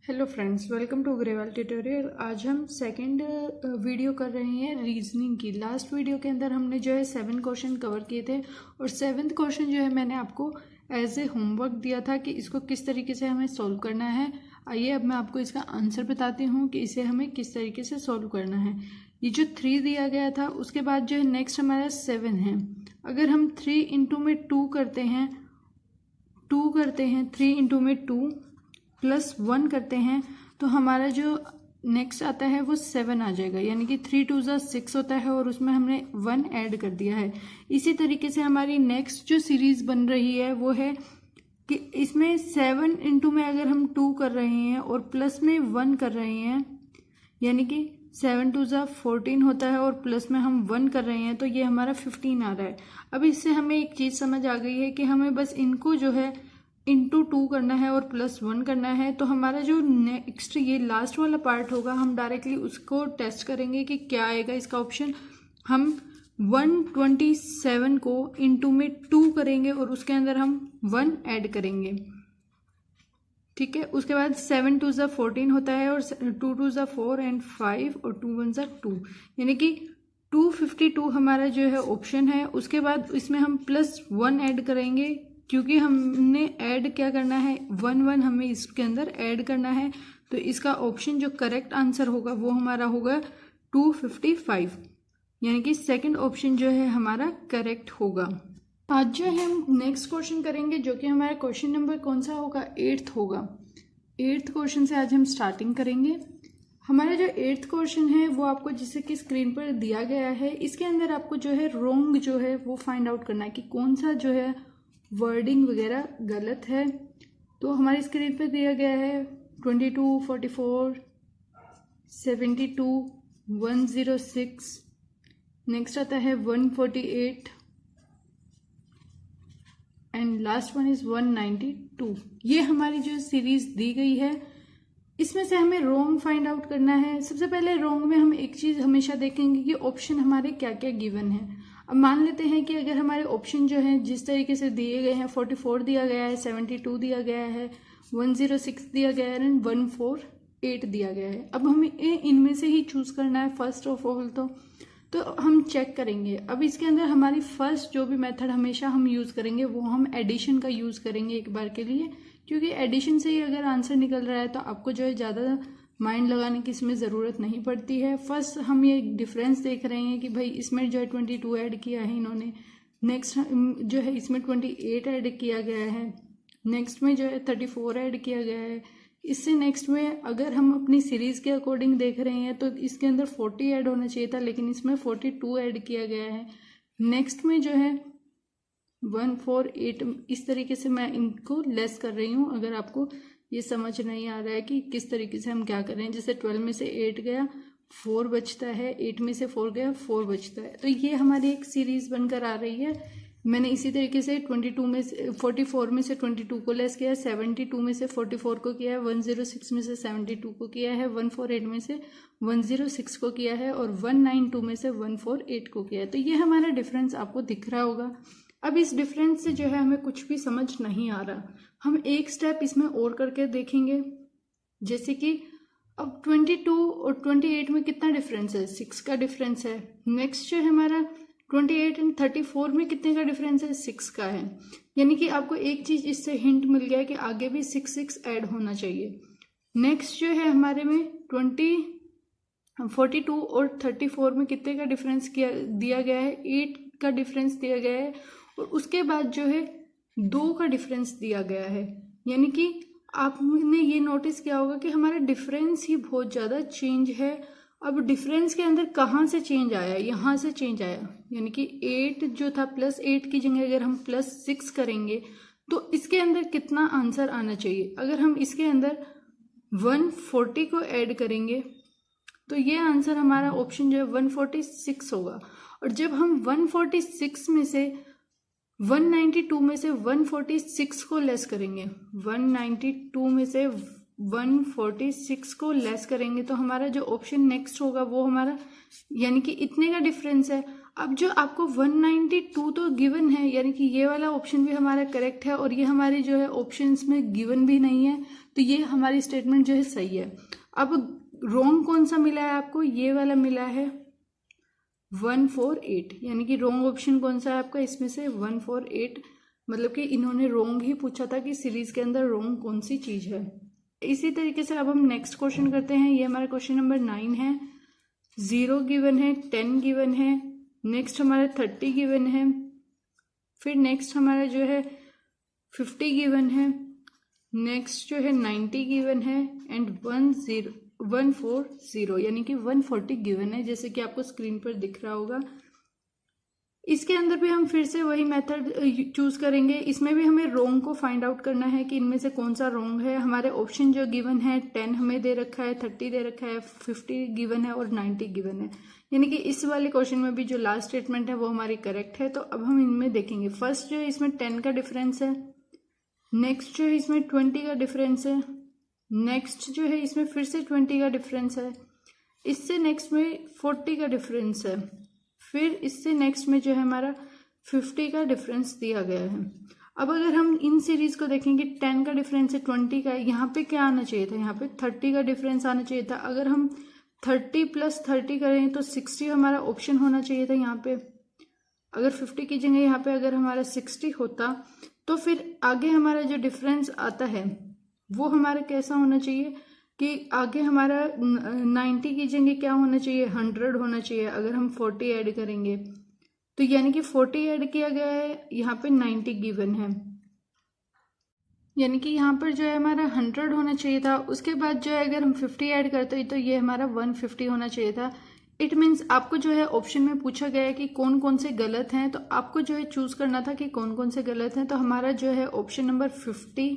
Hello friends, welcome to Grewal tutorial. आज हम second video कर रहे हैं रीजनिंग की। लास्ट वीडियो के अंदर हमने जो है 7 क्वेश्चन कवर किए थे और 7th क्वेश्चन जो है मैंने आपको एज ए होमवर्क दिया था कि इसको किस तरीके से हमें सॉल्व करना है। आइए अब मैं आपको इसका आंसर बताती हूँ कि इसे हमें किस तरीके से सॉल्व करना है। ये जो 3 दिया गया था उसके बाद जो है नेक्स्ट हमारा 7 है। अगर हम 3 इंटू में 2 करते हैं 3 इंटू में 2 प्लस 1 करते हैं तो हमारा जो नेक्स्ट आता है वो 7 आ जाएगा, यानी कि 3 2 6 होता है और उसमें हमने 1 ऐड कर दिया है। इसी तरीके से हमारी नेक्स्ट जो सीरीज बन रही है वो है कि इसमें 7 इंटू में अगर हम 2 कर रहे हैं और प्लस में 1 कर रहे हैं, यानी कि 7 2 14 होता है और प्लस में हम 1 कर रहे हैं तो ये हमारा 15 आ रहा है। अब इससे हमें एक चीज़ समझ आ गई है कि हमें बस इनको जो है इंटू 2 करना है और प्लस 1 करना है। तो हमारा जो नेक्स्ट ये लास्ट वाला पार्ट होगा हम डायरेक्टली उसको टेस्ट करेंगे कि क्या आएगा इसका ऑप्शन। हम 127 को इंटू में 2 करेंगे और उसके अंदर हम 1 ऐड करेंगे, ठीक है। उसके बाद 7 2 14 होता है और 2 2 4 एंड 5 और 2 1 2, यानी कि 252 हमारा जो है ऑप्शन है। उसके बाद इसमें हम प्लस 1 ऐड करेंगे क्योंकि हमने ऐड क्या करना है 1 1 हमें इसके अंदर ऐड करना है। तो इसका ऑप्शन जो करेक्ट आंसर होगा वो हमारा होगा 255, यानी कि सेकंड ऑप्शन जो है हमारा करेक्ट होगा। आज जो है हम नेक्स्ट क्वेश्चन करेंगे जो कि हमारा क्वेश्चन नंबर कौन सा होगा, 8th होगा। 8th क्वेश्चन से आज हम स्टार्टिंग करेंगे। हमारा जो 8th क्वेश्चन है वो आपको जैसे कि स्क्रीन पर दिया गया है, इसके अंदर आपको जो है रोंग जो है वो फाइंड आउट करना है कि कौन सा जो है वर्डिंग वगैरह गलत है। तो हमारी स्क्रीन पे दिया गया है 22 44 72 106, नेक्स्ट आता है 148 एंड लास्ट वन इज 192। ये हमारी जो सीरीज दी गई है इसमें से हमें रोंग फाइंड आउट करना है। सबसे पहले रोंग में हम एक चीज हमेशा देखेंगे कि ऑप्शन हमारे क्या क्या गिवन है। अब मान लेते हैं कि अगर हमारे ऑप्शन जो है जिस तरीके से दिए गए हैं 44 दिया गया है, 72 दिया गया है, 106 दिया गया है एंड 148 दिया गया है। अब हमें इनमें से ही चूज करना है फर्स्ट ऑफ ऑल। तो हम चेक करेंगे। अब इसके अंदर हमारी फर्स्ट जो भी मेथड हमेशा हम यूज करेंगे वो हम एडिशन का यूज करेंगे एक बार के लिए, क्योंकि एडिशन से ही अगर आंसर निकल रहा है तो आपको जो है ज़्यादा माइंड लगाने की इसमें ज़रूरत नहीं पड़ती है। फर्स्ट हम ये डिफरेंस देख रहे हैं कि भाई इसमें जो है 22 ऐड किया है इन्होंने, नेक्स्ट जो है इसमें 28 ऐड किया गया है, नेक्स्ट में जो है 34 ऐड किया गया है। इससे नेक्स्ट में अगर हम अपनी सीरीज के अकॉर्डिंग देख रहे हैं तो इसके अंदर 40 ऐड होना चाहिए था, लेकिन इसमें 42 ऐड किया गया है। नेक्स्ट में जो है 148, इस तरीके से मैं इनको लेस कर रही हूँ। अगर आपको ये समझ नहीं आ रहा है कि किस तरीके से हम क्या कर रहे हैं, जैसे 12 में से 8 गया 4 बचता है, 8 में से 4 गया 4 बचता है, तो ये हमारी एक सीरीज बनकर आ रही है। मैंने इसी तरीके से 22 में से 44 में से 22 को लेस किया है, 72 में से 44 को किया है, 106 में से 72 को किया है, 148 में से 106 को किया है और 192 में से 148 को किया है। तो ये हमारा डिफरेंस आपको दिख रहा होगा। अब इस डिफरेंस से जो है हमें कुछ भी समझ नहीं आ रहा, हम एक स्टेप इसमें और करके देखेंगे। जैसे कि अब 22 और 28 में कितना डिफरेंस है, 6 का डिफरेंस है। नेक्स्ट जो है हमारा 28 एंड 34 में कितने का डिफरेंस है, 6 का है। यानी कि आपको एक चीज इससे हिंट मिल गया है कि आगे भी 6 6 ऐड होना चाहिए। नेक्स्ट जो है हमारे में 42 और 34 में कितने का डिफरेंस दिया गया है, 8 का डिफरेंस दिया गया है और उसके बाद जो है 2 का डिफरेंस दिया गया है। यानी कि आपने ये नोटिस किया होगा कि हमारा डिफरेंस ही बहुत ज़्यादा चेंज है। अब डिफरेंस के अंदर कहाँ से चेंज आया, यहाँ से चेंज आया, यानी कि 8 जो था प्लस 8 की जगह अगर हम प्लस 6 करेंगे तो इसके अंदर कितना आंसर आना चाहिए। अगर हम इसके अंदर 140 को ऐड करेंगे तो ये आंसर हमारा ऑप्शन जो है 146 होगा। और जब हम 146 में से 192 में से 146 को लेस करेंगे, 192 में से 146 को लेस करेंगे तो हमारा जो ऑप्शन नेक्स्ट होगा वो हमारा, यानी कि इतने का डिफरेंस है। अब जो आपको 192 तो गिवन है, यानी कि ये वाला ऑप्शन भी हमारा करेक्ट है और ये हमारे जो है ऑप्शंस में गिवन भी नहीं है, तो ये हमारी स्टेटमेंट जो है सही है। अब रॉन्ग कौन सा मिला है आपको? ये वाला मिला है 148, यानी कि रॉन्ग ऑप्शन कौन सा है आपका इसमें से? 148, मतलब कि इन्होंने रॉन्ग ही पूछा था कि सीरीज के अंदर रॉन्ग कौन सी चीज है। इसी तरीके से अब हम नेक्स्ट क्वेश्चन करते हैं। ये हमारा क्वेश्चन नंबर 9 है। 0 गिवन है, 10 गिवन है, नेक्स्ट हमारा 30 गिवन है, फिर नेक्स्ट हमारा जो है 50 गिवन है, नेक्स्ट जो है 90 गिवन है एंड 140 यानी कि 140 गिवन है, जैसे कि आपको स्क्रीन पर दिख रहा होगा। इसके अंदर भी हम फिर से वही मेथड चूज करेंगे। इसमें भी हमें रोंग को फाइंड आउट करना है कि इनमें से कौन सा रोंग है। हमारे ऑप्शन जो गिवन है 10 हमें दे रखा है, 30 दे रखा है, 50 गिवन है और 90 गिवन है, यानी कि इस वाले क्वेश्चन में भी जो लास्ट स्टेटमेंट है वो हमारी करेक्ट है। तो अब हम इनमें देखेंगे। फर्स्ट जो है इसमें 10 का डिफरेंस है, नेक्स्ट जो है इसमें 20 का डिफरेंस है, नेक्स्ट जो है इसमें फिर से 20 का डिफरेंस है, इससे नेक्स्ट में 40 का डिफरेंस है, फिर इससे नेक्स्ट में जो है हमारा 50 का डिफरेंस दिया गया है। अब अगर हम इन सीरीज को देखेंगे, 10 का डिफरेंस है, 20 का है, यहाँ पे क्या आना चाहिए था? यहाँ पे 30 का डिफरेंस आना चाहिए था। अगर हम 30 + 30 करें तो 60 हमारा ऑप्शन होना चाहिए था यहाँ पे। अगर 50 की जगह यहाँ पे अगर हमारा 60 होता तो फिर आगे हमारा जो डिफरेंस आता है वो हमारा कैसा होना चाहिए कि आगे हमारा 90 की जगह क्या होना चाहिए? 100 होना चाहिए। अगर हम 40 ऐड करेंगे तो यानी कि 40 ऐड किया गया है, यहाँ पे 90 गिवन है, यानी कि यहाँ पर जो है हमारा 100 होना चाहिए था। उसके बाद जो है अगर हम 50 ऐड करते तो ये हमारा 150 होना चाहिए था। इट मीन्स आपको जो है ऑप्शन में पूछा गया है कि कौन कौन से गलत हैं, तो आपको जो है चूज करना था कि कौन कौन से गलत हैं। तो हमारा जो है ऑप्शन नंबर 50,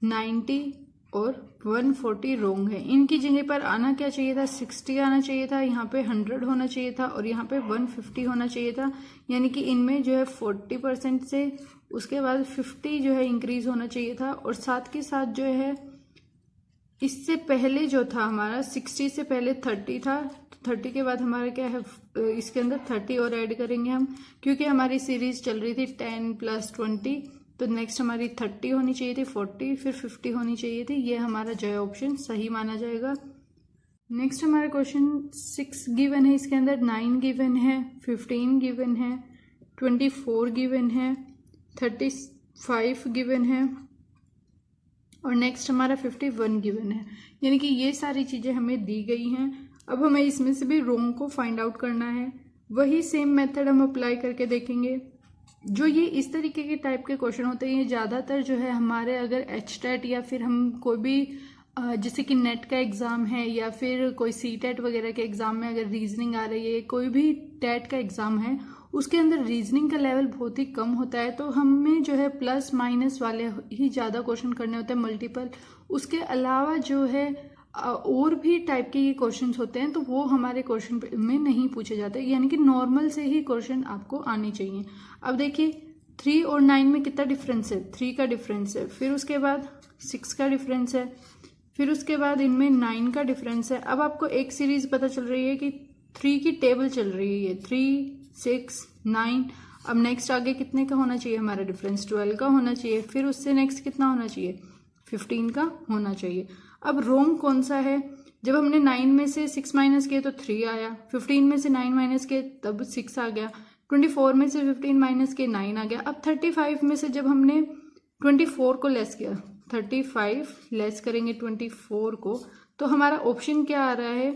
90 और 140 रोंग है। इनकी जगह पर आना क्या चाहिए था? 60 आना चाहिए था, यहाँ पे 100 होना चाहिए था और यहाँ पे 150 होना चाहिए था। यानी कि इनमें जो है 40% से उसके बाद 50 जो है इंक्रीज होना चाहिए था। और साथ के साथ जो है इससे पहले जो था हमारा 60 से पहले 30 था, तो 30 के बाद हमारा क्या है, इसके अंदर 30 और ऐड करेंगे हम, क्योंकि हमारी सीरीज चल रही थी 10 + 20, तो नेक्स्ट हमारी 30 होनी चाहिए थी, 40 फिर 50 होनी चाहिए थी। ये हमारा जो है ऑप्शन सही माना जाएगा। नेक्स्ट हमारा क्वेश्चन 6 गिवन है, इसके अंदर 9 गिवन है, 15 गिवन है, 24 गिवन है, 35 गिवन है और नेक्स्ट हमारा 51 गिवन है। यानी कि ये सारी चीजें हमें दी गई हैं। अब हमें इसमें से भी रोंग को फाइंड आउट करना है। वही सेम मेथड हम अप्लाई करके देखेंगे। जो ये इस तरीके के टाइप के क्वेश्चन होते हैं, ये ज़्यादातर जो है हमारे अगर HTET या फिर हम कोई भी जैसे कि नेट का एग्ज़ाम है या फिर कोई CTET वगैरह के एग्ज़ाम में अगर रीजनिंग आ रही है, कोई भी टेट का एग्ज़ाम है, उसके अंदर रीजनिंग का लेवल बहुत ही कम होता है, तो हमें जो है प्लस माइनस वाले ही ज़्यादा क्वेश्चन करने होते हैं, मल्टीपल। उसके अलावा जो है और भी टाइप के ये क्वेश्चंस होते हैं, तो वो हमारे क्वेश्चन में नहीं पूछे जाते, यानी कि नॉर्मल से ही क्वेश्चन आपको आने चाहिए। अब देखिए 3 और 9 में कितना डिफरेंस है? 3 का डिफरेंस है, फिर उसके बाद 6 का डिफरेंस है, फिर उसके बाद इनमें 9 का डिफरेंस है। अब आपको एक सीरीज पता चल रही है कि 3 की टेबल चल रही है, 3, 6, 9। अब नेक्स्ट आगे कितने का होना चाहिए हमारा डिफरेंस? 12 का होना चाहिए। फिर उससे नेक्स्ट कितना होना चाहिए? 15 का होना चाहिए। अब रोंग कौन सा है? जब हमने 9 में से 6 माइनस किए तो 3 आया, 15 में से 9 माइनस किए तब 6 आ गया, 24 में से 15 माइनस किए 9 आ गया। अब 35 में से जब हमने 24 को लेस किया, 35 लेस करेंगे 24 को, तो हमारा ऑप्शन क्या आ रहा है?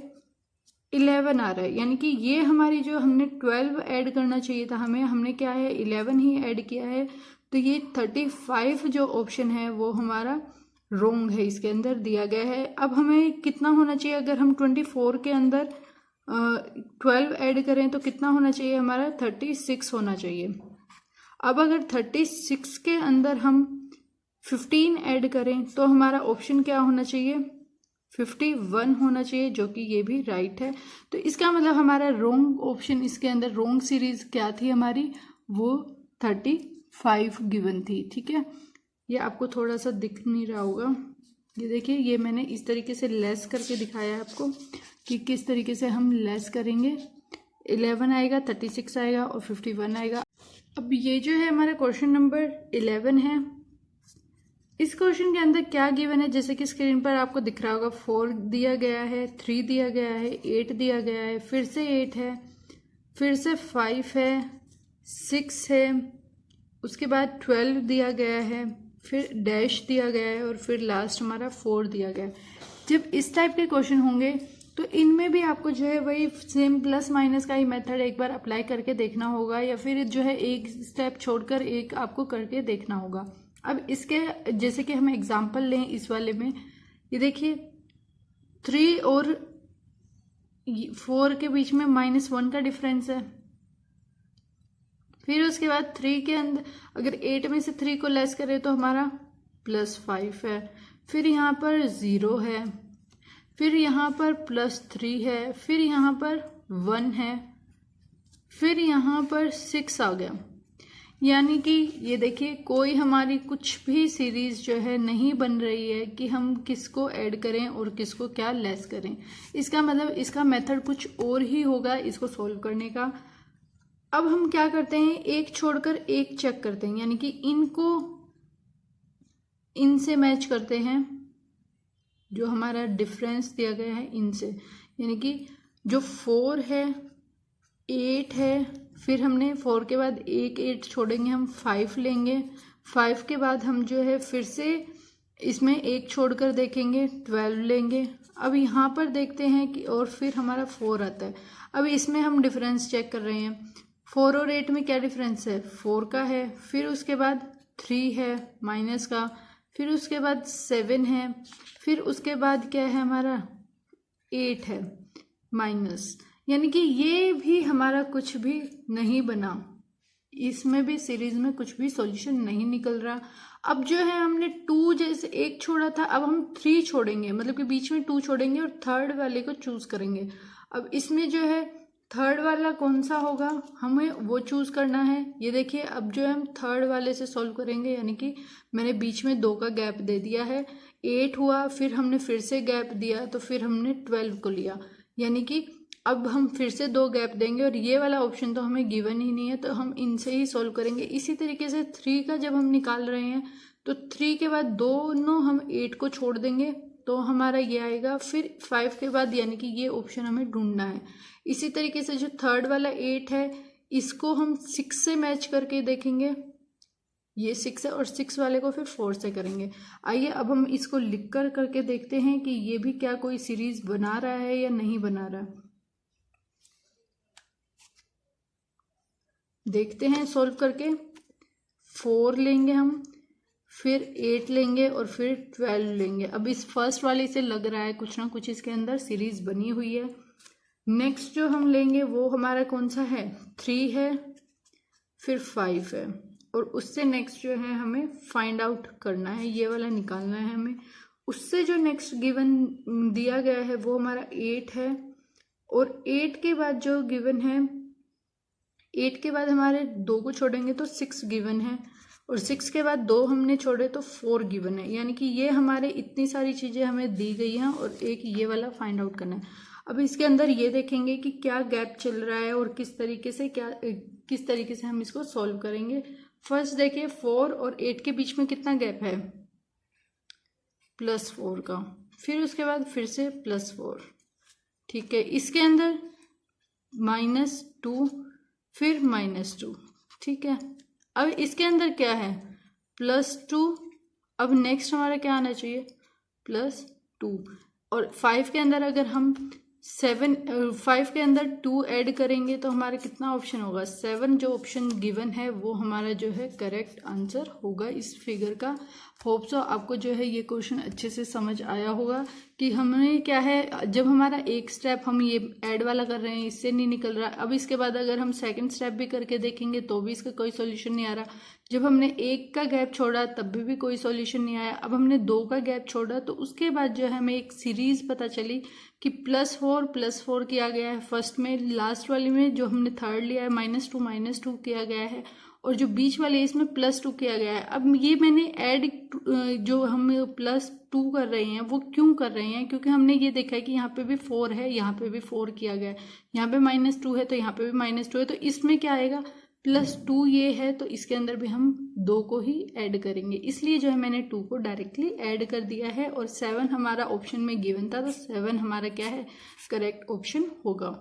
11 आ रहा है। यानी कि ये हमारी जो हमने 12 ऐड करना चाहिए था, हमने क्या है 11 ही ऐड किया है। तो ये 35 जो ऑप्शन है वो हमारा रोंग है, इसके अंदर दिया गया है। अब हमें कितना होना चाहिए? अगर हम 24 के अंदर 12 ऐड करें तो कितना होना चाहिए हमारा? 36 होना चाहिए। अब अगर 36 के अंदर हम 15 ऐड करें तो हमारा ऑप्शन क्या होना चाहिए? 51 होना चाहिए, जो कि ये भी राइट है। तो इसका मतलब हमारा रोंग ऑप्शन, इसके अंदर रोंग सीरीज क्या थी हमारी? वो 35 गिवन थी। ठीक है, ये आपको थोड़ा सा दिख नहीं रहा होगा। ये देखिए, ये मैंने इस तरीके से लेस करके दिखाया है आपको कि किस तरीके से हम लेस करेंगे। 11 आएगा, 36 आएगा और 51 आएगा। अब ये जो है हमारा क्वेश्चन नंबर 11 है। इस क्वेश्चन के अंदर क्या गिवन है, जैसे कि स्क्रीन पर आपको दिख रहा होगा 4 दिया गया है, 3 दिया गया है, 8 दिया गया है, फिर से 8 है, फिर से 5 है, 6 है, उसके बाद 12 दिया गया है, फिर डैश दिया गया है और फिर लास्ट हमारा 4 दिया गया है। जब इस टाइप के क्वेश्चन होंगे तो इनमें भी आपको जो है वही सेम प्लस माइनस का ही मेथड एक बार अप्लाई करके देखना होगा, या फिर जो है एक स्टेप छोड़कर एक आपको करके देखना होगा। अब इसके जैसे कि हम एग्जांपल लें इस वाले में, ये देखिए 3 और 4 के बीच में -1 का डिफरेंस है। फिर उसके बाद 3 के अंदर अगर 8 में से 3 को लेस करें तो हमारा +5 है। फिर यहाँ पर 0 है, फिर यहाँ पर +3 है, फिर यहाँ पर 1 है, फिर यहाँ पर 6 आ गया। यानी कि ये देखिए कोई हमारी कुछ भी सीरीज जो है नहीं बन रही है कि हम किसको ऐड करें और किसको क्या लेस करें। इसका मतलब इसका मेथड कुछ और ही होगा इसको सोल्व करने का। अब हम क्या करते हैं, एक छोड़कर एक चेक करते हैं, यानी कि इनको इनसे मैच करते हैं, जो हमारा डिफरेंस दिया गया है इनसे। यानी कि जो 4 है, 8 है, फिर हमने 4 के बाद एक 8 छोड़ेंगे, हम 5 लेंगे, 5 के बाद हम जो है फिर से इसमें एक छोड़कर देखेंगे, 12 लेंगे। अब यहाँ पर देखते हैं कि और फिर हमारा 4 आता है। अब इसमें हम डिफरेंस चेक कर रहे हैं, 4 और 8 में क्या डिफरेंस है, 4 का है। फिर उसके बाद 3 है माइनस का, फिर उसके बाद 7 है, फिर उसके बाद क्या है हमारा 8 है माइनस। यानी कि ये भी हमारा कुछ भी नहीं बना, इसमें भी सीरीज में कुछ भी सॉल्यूशन नहीं निकल रहा। अब जो है हमने 2 जैसे एक छोड़ा था, अब हम 3 छोड़ेंगे, मतलब कि बीच में 2 छोड़ेंगे और थर्ड वाले को चूज करेंगे। अब इसमें जो है थर्ड वाला कौन सा होगा हमें वो चूज करना है। ये देखिए अब जो है हम थर्ड वाले से सॉल्व करेंगे, यानी कि मैंने बीच में 2 का गैप दे दिया है, 8 हुआ, फिर हमने फिर से गैप दिया तो फिर हमने 12 को लिया। यानी कि अब हम फिर से 2 गैप देंगे और ये वाला ऑप्शन तो हमें गिवन ही नहीं है, तो हम इनसे ही सॉल्व करेंगे। इसी तरीके से 3 का जब हम निकाल रहे हैं तो 3 के बाद दोनों हम 8 को छोड़ देंगे तो हमारा ये आएगा। फिर 5 के बाद यानी कि ये ऑप्शन हमें ढूंढना है। इसी तरीके से जो थर्ड वाला 8 है इसको हम 6 से मैच करके देखेंगे, ये 6 है, और 6 वाले को फिर 4 से करेंगे। आइए अब हम इसको लिख कर करके देखते हैं कि ये भी क्या कोई सीरीज बना रहा है या नहीं बना रहा। देखते हैं सॉल्व करके। 4 लेंगे हम, फिर 8 लेंगे और फिर 12 लेंगे। अब इस फर्स्ट वाले से लग रहा है कुछ ना कुछ इसके अंदर सीरीज बनी हुई है। नेक्स्ट जो हम लेंगे वो हमारा कौन सा है, 3 है, फिर 5 है, और उससे नेक्स्ट जो है हमें फाइंड आउट करना है, ये वाला निकालना है हमें। उससे जो नेक्स्ट गिवन दिया गया है वो हमारा 8 है, और 8 के बाद जो गिवन है, 8 के बाद हमारे 2 को छोड़ेंगे तो 6 गिवन है, और 6 के बाद 2 हमने छोड़े तो 4 गिवन है। यानी कि ये हमारे इतनी सारी चीजें हमें दी गई हैं और एक ये वाला फाइंड आउट करना है। अब इसके अंदर ये देखेंगे कि क्या गैप चल रहा है और किस तरीके से हम इसको सॉल्व करेंगे। फर्स्ट देखिए 4 और 8 के बीच में कितना गैप है, +4 का, फिर उसके बाद फिर से +4, ठीक है। इसके अंदर -2, फिर -2, ठीक है। अब इसके अंदर क्या है, +2, अब नेक्स्ट हमारा क्या आना चाहिए, +2, और 5 के अंदर अगर हम 5 के अंदर 2 ऐड करेंगे तो हमारा कितना ऑप्शन होगा, 7। जो ऑप्शन गिवन है वो हमारा जो है करेक्ट आंसर होगा इस फिगर का। होप सो आपको जो है ये क्वेश्चन अच्छे से समझ आया होगा कि हमें क्या है, जब हमारा एक स्टेप हम ये ऐड वाला कर रहे हैं इससे नहीं निकल रहा, अब इसके बाद अगर हम सेकंड स्टेप भी करके देखेंगे तो भी इसका कोई सॉल्यूशन नहीं आ रहा। जब हमने 1 का गैप छोड़ा तब भी कोई सॉल्यूशन नहीं आया। अब हमने 2 का गैप छोड़ा तो उसके बाद जो है हमें एक सीरीज पता चली कि +4 किया गया है फर्स्ट में, लास्ट वाली में जो हमने थर्ड लिया है -2 किया गया है, और जो बीच वाले इसमें +2 किया गया है। अब ये मैंने ऐड जो हम +2 कर रहे हैं वो क्यों कर रहे हैं, क्योंकि हमने ये देखा है कि यहाँ पे भी 4 है, यहाँ पे भी 4 किया गया है, यहाँ पे -2 है तो यहाँ पे भी -2 है, तो इसमें क्या आएगा +2 ये है तो इसके अंदर भी हम 2 को ही ऐड करेंगे, इसलिए जो है मैंने 2 को डायरेक्टली ऐड कर दिया है। और 7 हमारा ऑप्शन में गिवन था तो 7 हमारा क्या है, करेक्ट ऑप्शन होगा।